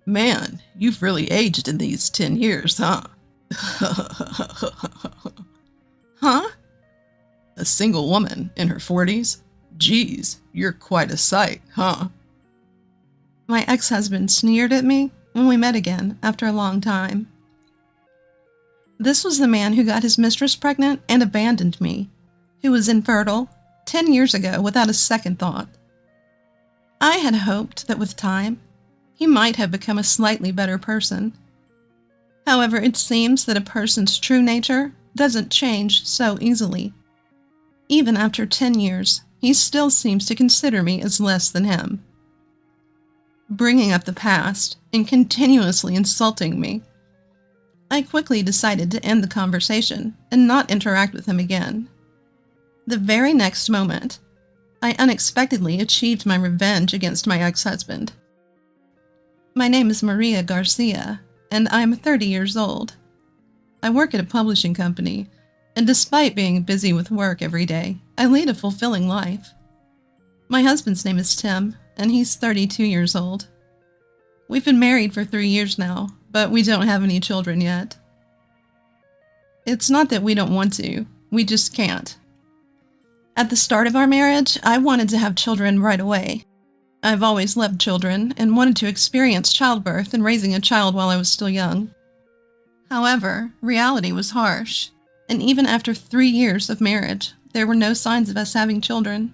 Man, you've really aged in these 10 years, huh? Huh? A single woman in her 40s? Geez, you're quite a sight, huh? My ex-husband sneered at me when we met again after a long time. This was the man who got his mistress pregnant and abandoned me, who was infertile 10 years ago without a second thought. I had hoped that with time, he might have become a slightly better person. However, it seems that a person's true nature doesn't change so easily. Even after 10 years, he still seems to consider me as less than him. Bringing up the past and continuously insulting me, I quickly decided to end the conversation and not interact with him again. The very next moment, I unexpectedly achieved my revenge against my ex-husband. My name is Maria Garcia, and I am 30 years old. I work at a publishing company, and despite being busy with work every day, I lead a fulfilling life. My husband's name is Tim, and he's 32 years old. We've been married for 3 years now, but we don't have any children yet. It's not that we don't want to, we just can't. At the start of our marriage, I wanted to have children right away. I've always loved children and wanted to experience childbirth and raising a child while I was still young. However, reality was harsh, and even after 3 years of marriage, there were no signs of us having children.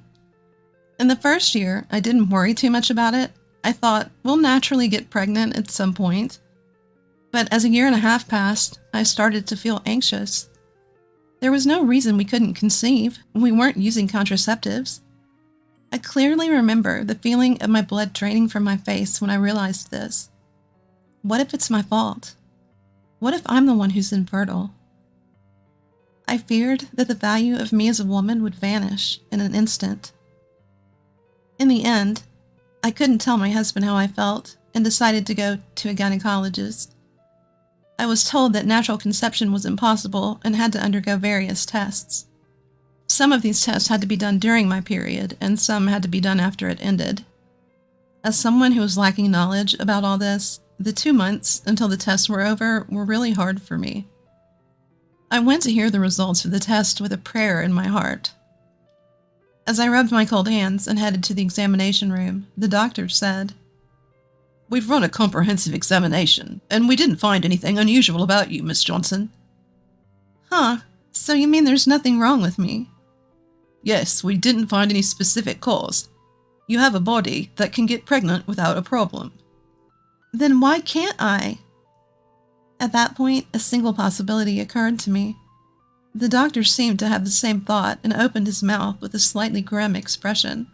In the first year, I didn't worry too much about it. I thought, we'll naturally get pregnant at some point. But as a year and a half passed, I started to feel anxious. There was no reason we couldn't conceive. We weren't using contraceptives. I clearly remember the feeling of my blood draining from my face when I realized this. What if it's my fault? What if I'm the one who's infertile? I feared that the value of me as a woman would vanish in an instant. In the end, I couldn't tell my husband how I felt and decided to go to a gynecologist. I was told that natural conception was impossible and had to undergo various tests. Some of these tests had to be done during my period, and some had to be done after it ended. As someone who was lacking knowledge about all this, the 2 months until the tests were over were really hard for me. I went to hear the results of the test with a prayer in my heart. As I rubbed my cold hands and headed to the examination room, the doctor said, "We've run a comprehensive examination, and we didn't find anything unusual about you, Miss Johnson." Huh, so you mean there's nothing wrong with me? Yes, we didn't find any specific cause. You have a body that can get pregnant without a problem. Then why can't I? At that point, a single possibility occurred to me. The doctor seemed to have the same thought and opened his mouth with a slightly grim expression.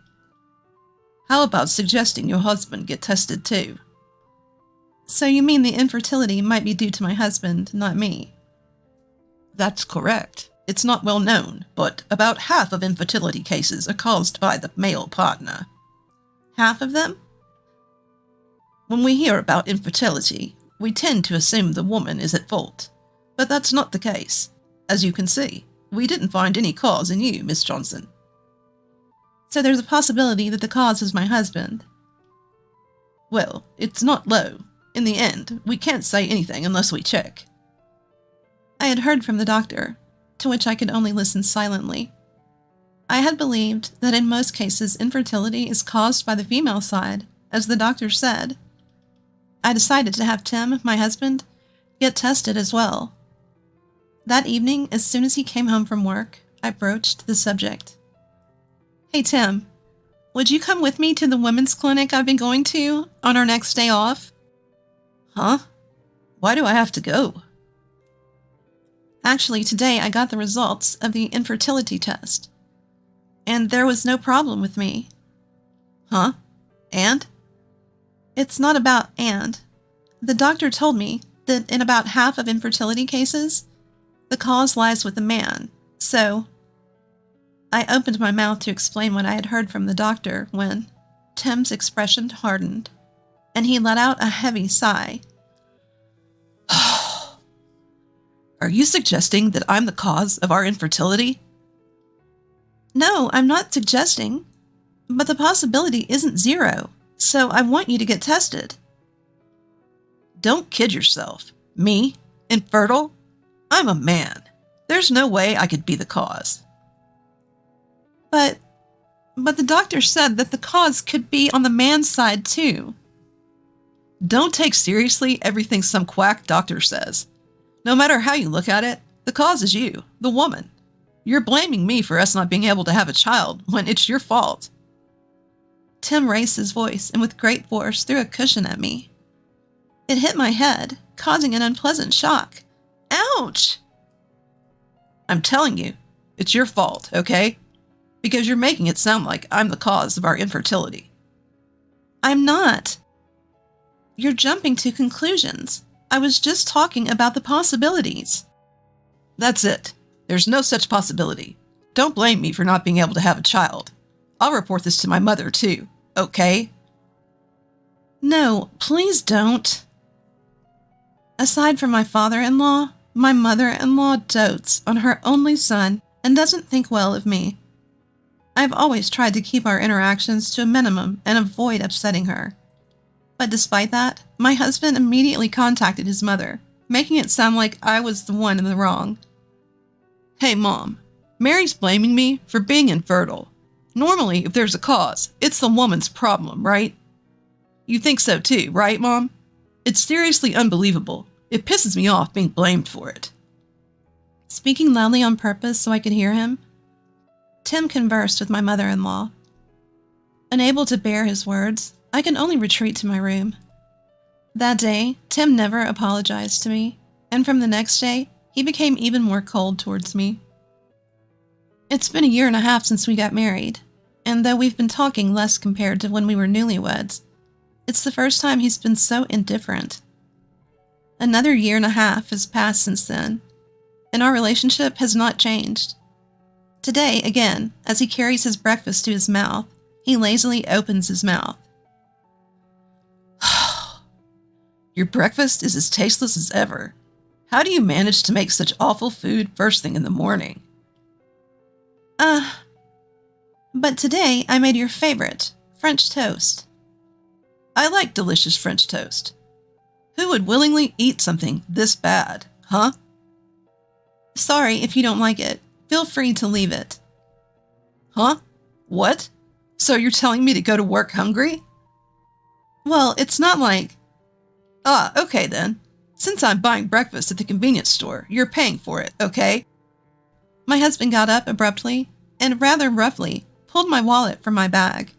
How about suggesting your husband get tested too? So you mean the infertility might be due to my husband, not me? That's correct. It's not well known, but about half of infertility cases are caused by the male partner. Half of them? When we hear about infertility, we tend to assume the woman is at fault. But that's not the case. As you can see, we didn't find any cause in you, Miss Johnson. So there's a possibility that the cause is my husband. Well, it's not low. In the end, we can't say anything unless we check. I had heard from the doctor, to which I could only listen silently. I had believed that in most cases infertility is caused by the female side, as the doctor said. I decided to have Tim, my husband, get tested as well. That evening, as soon as he came home from work, I broached the subject. Hey Tim, would you come with me to the women's clinic I've been going to on our next day off? Huh? Why do I have to go? Actually, today I got the results of the infertility test. And there was no problem with me. Huh? And? It's not about and. The doctor told me that in about half of infertility cases, the cause lies with the man. So, I opened my mouth to explain what I had heard from the doctor when Tim's expression hardened, and he let out a heavy sigh. Are you suggesting that I'm the cause of our infertility? No, I'm not suggesting. But the possibility isn't zero, so I want you to get tested. Don't kid yourself. Me? Infertile? I'm a man. There's no way I could be the cause. But the doctor said that the cause could be on the man's side too. Don't take seriously everything some quack doctor says. No matter how you look at it, the cause is you, the woman. You're blaming me for us not being able to have a child when it's your fault. Tim raised his voice and with great force threw a cushion at me. It hit my head, causing an unpleasant shock. Ouch! I'm telling you, it's your fault, okay? Because you're making it sound like I'm the cause of our infertility. I'm not. You're jumping to conclusions. I was just talking about the possibilities. That's it. There's no such possibility. Don't blame me for not being able to have a child. I'll report this to my mother too, okay? No, please don't. Aside from my father-in-law, my mother-in-law dotes on her only son and doesn't think well of me. I've always tried to keep our interactions to a minimum and avoid upsetting her. But despite that, my husband immediately contacted his mother, making it sound like I was the one in the wrong. Hey, Mom, Mary's blaming me for being infertile. Normally, if there's a cause, it's the woman's problem, right? You think so too, right, Mom? It's seriously unbelievable. It pisses me off being blamed for it. Speaking loudly on purpose so I could hear him, Tim conversed with my mother-in-law. Unable to bear his words, I could only retreat to my room. That day, Tim never apologized to me, and from the next day, he became even more cold towards me. It's been 1.5 years since we got married, and though we've been talking less compared to when we were newlyweds, it's the first time he's been so indifferent. Another 1.5 years has passed since then, and our relationship has not changed. Today, again, as he carries his breakfast to his mouth, he lazily opens his mouth. Your breakfast is as tasteless as ever. How do you manage to make such awful food first thing in the morning? But today I made your favorite, French toast. I like delicious French toast. Who would willingly eat something this bad, huh? Sorry if you don't like it. Feel free to leave it. Huh? What? So you're telling me to go to work hungry? Well, it's not like... okay then. Since I'm buying breakfast at the convenience store, you're paying for it, okay? My husband got up abruptly and rather roughly pulled my wallet from my bag.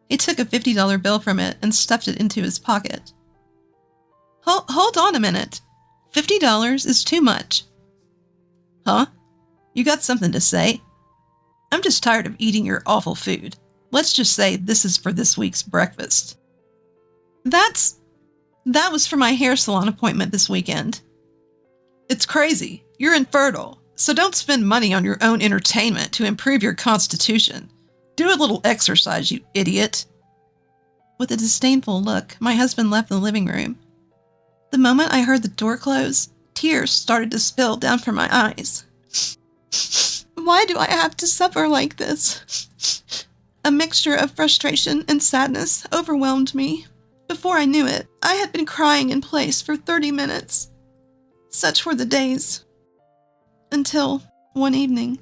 He took a $50 bill from it and stuffed it into his pocket. Hold on a minute. $50 is too much. Huh? You got something to say? I'm just tired of eating your awful food. Let's just say this is for this week's breakfast. That was for my hair salon appointment this weekend. It's crazy. You're infertile, so don't spend money on your own entertainment to improve your constitution. Do a little exercise, you idiot. With a disdainful look, my husband left the living room. The moment I heard the door close, tears started to spill down from my eyes. Why do I have to suffer like this? A mixture of frustration and sadness overwhelmed me. Before I knew it, I had been crying in place for 30 minutes. Such were the days. Until one evening,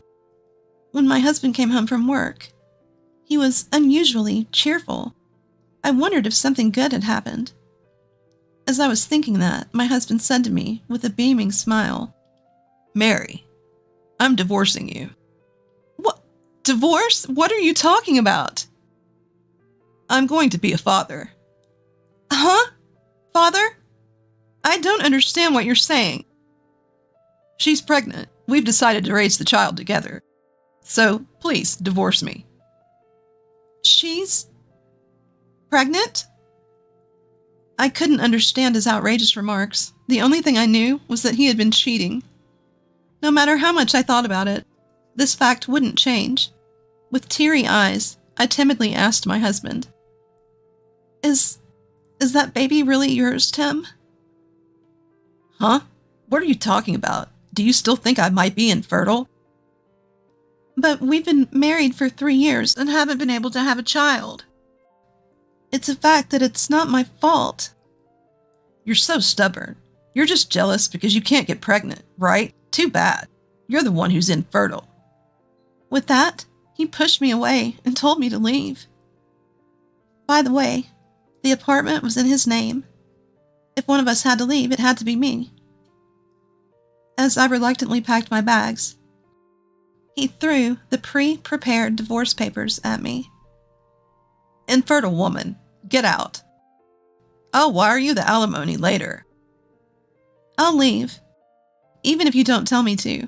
when my husband came home from work. He was unusually cheerful. I wondered if something good had happened. As I was thinking that, my husband said to me with a beaming smile, Mary, I'm divorcing you. What? Divorce? What are you talking about? I'm going to be a father. Huh? Father? I don't understand what you're saying. She's pregnant. We've decided to raise the child together. So, please, divorce me. She's pregnant? I couldn't understand his outrageous remarks. The only thing I knew was that he had been cheating. No matter how much I thought about it, this fact wouldn't change. With teary eyes, I timidly asked my husband, Is that baby really yours, Tim? Huh? What are you talking about? Do you still think I might be infertile? But we've been married for 3 years and haven't been able to have a child. It's a fact that it's not my fault. You're so stubborn. You're just jealous because you can't get pregnant, right? Too bad. You're the one who's infertile. With that, he pushed me away and told me to leave. By the way, the apartment was in his name. If one of us had to leave, it had to be me. As I reluctantly packed my bags, he threw the pre-prepared divorce papers at me. Infertile woman, get out. I'll wire you the alimony later. I'll leave, even if you don't tell me to.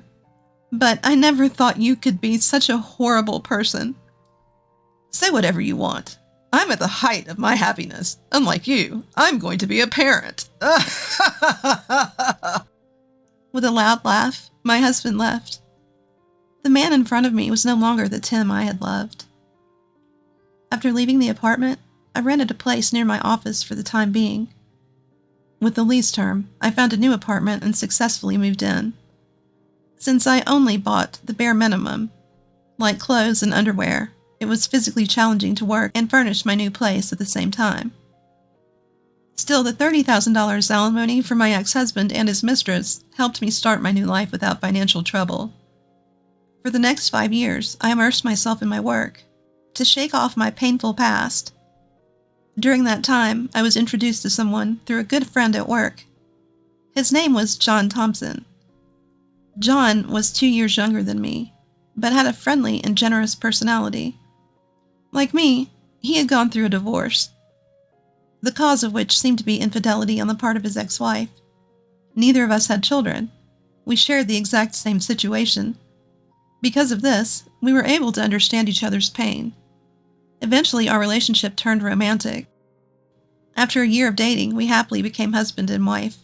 But I never thought you could be such a horrible person. Say whatever you want. I'm at the height of my happiness. Unlike you, I'm going to be a parent. With a loud laugh, my husband left. The man in front of me was no longer the Tim I had loved. After leaving the apartment, I rented a place near my office for the time being. With the lease term, I found a new apartment and successfully moved in. Since I only bought the bare minimum, like clothes and underwear, it was physically challenging to work and furnish my new place at the same time. Still, the $30,000 alimony for my ex-husband and his mistress helped me start my new life without financial trouble. For the next 5 years, I immersed myself in my work to shake off my painful past. During that time, I was introduced to someone through a good friend at work. His name was John Thompson. John was 2 years younger than me, but had a friendly and generous personality. Like me, he had gone through a divorce, the cause of which seemed to be infidelity on the part of his ex-wife. Neither of us had children. We shared the exact same situation. Because of this, we were able to understand each other's pain. Eventually, our relationship turned romantic. After a year of dating, we happily became husband and wife.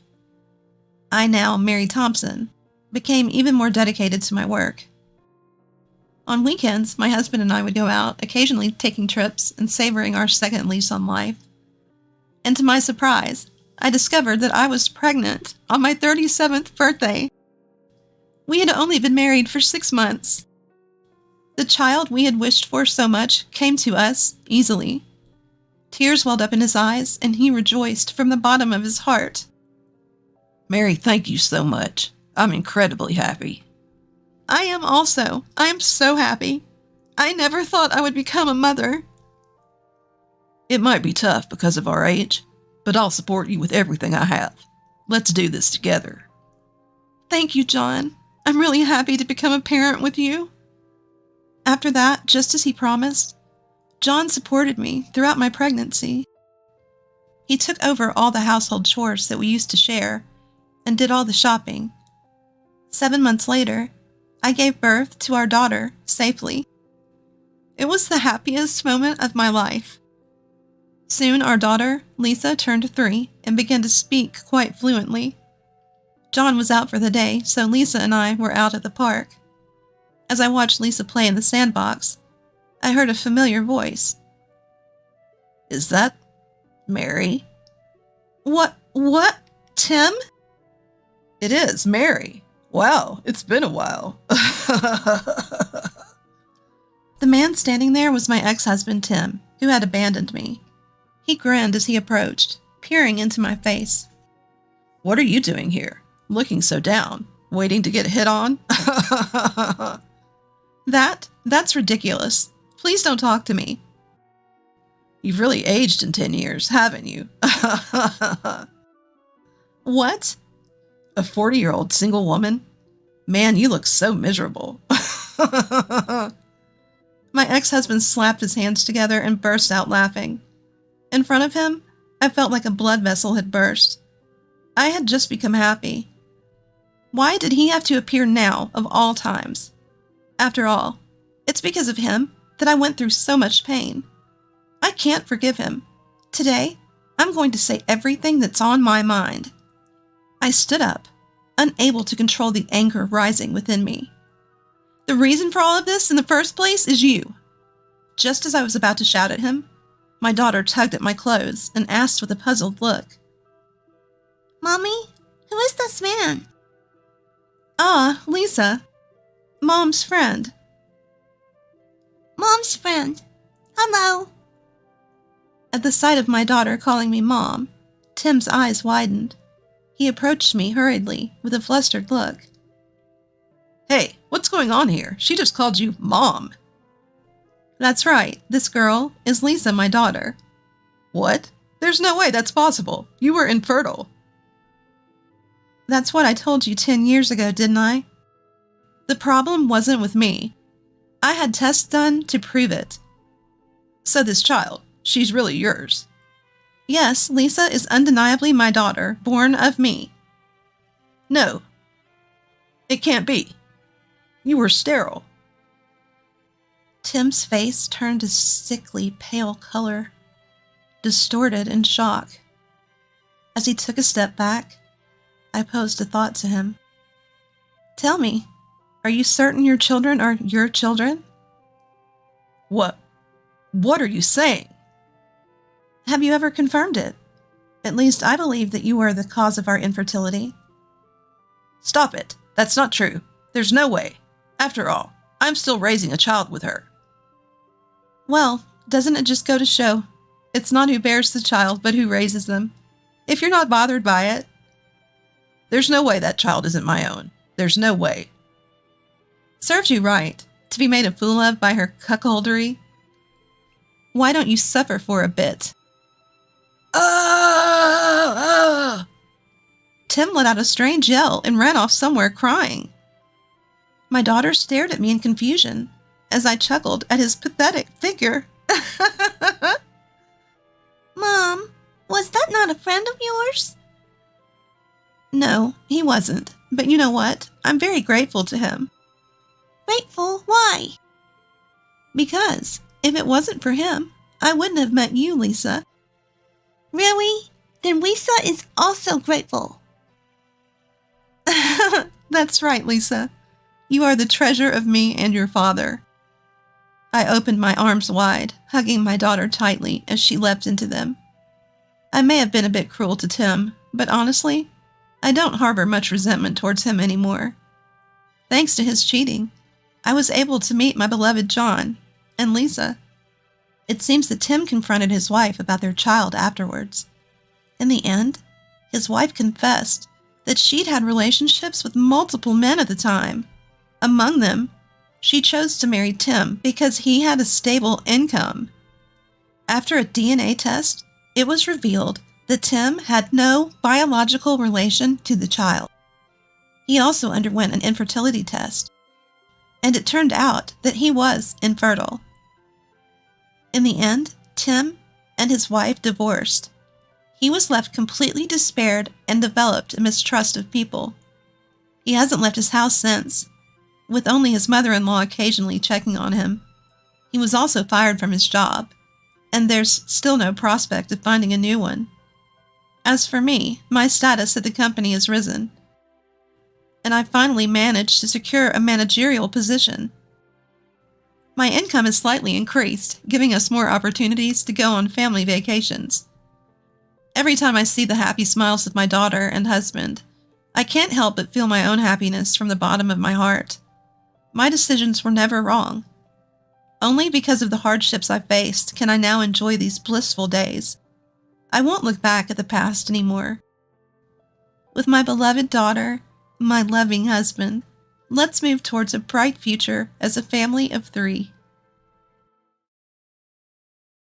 I now, Mary Thompson, became even more dedicated to my work. On weekends, my husband and I would go out, occasionally taking trips and savoring our second lease on life. And to my surprise, I discovered that I was pregnant on my 37th birthday. We had only been married for 6 months. The child we had wished for so much came to us easily. Tears welled up in his eyes, and he rejoiced from the bottom of his heart. Mary, thank you so much. I'm incredibly happy. I am also. I am so happy. I never thought I would become a mother. It might be tough because of our age, but I'll support you with everything I have. Let's do this together. Thank you, John. I'm really happy to become a parent with you. After that, just as he promised, John supported me throughout my pregnancy. He took over all the household chores that we used to share and did all the shopping. 7 months later, I gave birth to our daughter safely. It was the happiest moment of my life. Soon our daughter, Lisa, turned 3 and began to speak quite fluently. John was out for the day, so Lisa and I were out at the park. As I watched Lisa play in the sandbox, I heard a familiar voice. Is that Mary? What, Tim? It is, Mary. Wow, it's been a while. The man standing there was my ex-husband, Tim, who had abandoned me. He grinned as he approached, peering into my face. What are you doing here? Looking so down. Waiting to get hit on? That's ridiculous. Please don't talk to me. You've really aged in 10 years, haven't you? What? A 40-year-old single woman? Man, you look so miserable. My ex-husband slapped his hands together and burst out laughing. In front of him, I felt like a blood vessel had burst. I had just become happy. Why did he have to appear now, of all times? After all, it's because of him that I went through so much pain. I can't forgive him. Today, I'm going to say everything that's on my mind. I stood up, unable to control the anger rising within me. The reason for all of this in the first place is you. Just as I was about to shout at him, my daughter tugged at my clothes and asked with a puzzled look. Mommy, who is this man? Ah, Lisa. Mom's friend. Mom's friend. Hello. At the sight of my daughter calling me Mom, Tim's eyes widened. He approached me hurriedly with a flustered look. Hey, what's going on here? She just called you Mom. That's right. This girl is Lisa, my daughter. What? There's no way that's possible. You were infertile. That's what I told you 10 years ago, didn't I? The problem wasn't with me. I had tests done to prove it. So this child, she's really yours. Yes, Lisa is undeniably my daughter, born of me. No. It can't be. You were sterile. Tim's face turned a sickly pale color, distorted in shock. As he took a step back, I posed a thought to him. Tell me, are you certain your children are your children? What are you saying? Have you ever confirmed it? At least I believe that you are the cause of our infertility. Stop it. That's not true. There's no way. After all, I'm still raising a child with her. Well, doesn't it just go to show? It's not who bears the child, but who raises them. If you're not bothered by it. There's no way that child isn't my own. There's no way. Serves you right, to be made a fool of by her cuckoldry. Why don't you suffer for a bit? Tim let out a strange yell and ran off somewhere crying. My daughter stared at me in confusion as I chuckled at his pathetic figure. Mom, was that not a friend of yours? No, he wasn't. But you know what? I'm very grateful to him. Grateful? Why? Because if it wasn't for him, I wouldn't have met you, Lisa. Really? Then Lisa is also grateful. That's right, Lisa. You are the treasure of me and your father. I opened my arms wide, hugging my daughter tightly as she leapt into them. I may have been a bit cruel to Tim, but honestly, I don't harbor much resentment towards him anymore. Thanks to his cheating, I was able to meet my beloved John and Lisa. It seems that Tim confronted his wife about their child afterwards. In the end, his wife confessed that she'd had relationships with multiple men at the time. Among them, she chose to marry Tim because he had a stable income. After a DNA test, it was revealed that Tim had no biological relation to the child. He also underwent an infertility test, and it turned out that he was infertile. In the end, Tim and his wife divorced. He was left completely despaired and developed a mistrust of people. He hasn't left his house since, with only his mother-in-law occasionally checking on him. He was also fired from his job, and there's still no prospect of finding a new one. As for me, my status at the company has risen, and I finally managed to secure a managerial position. My income has slightly increased, giving us more opportunities to go on family vacations. Every time I see the happy smiles of my daughter and husband, I can't help but feel my own happiness from the bottom of my heart. My decisions were never wrong. Only because of the hardships I faced can I now enjoy these blissful days. I won't look back at the past anymore. With my beloved daughter, my loving husband, let's move towards a bright future as a family of 3.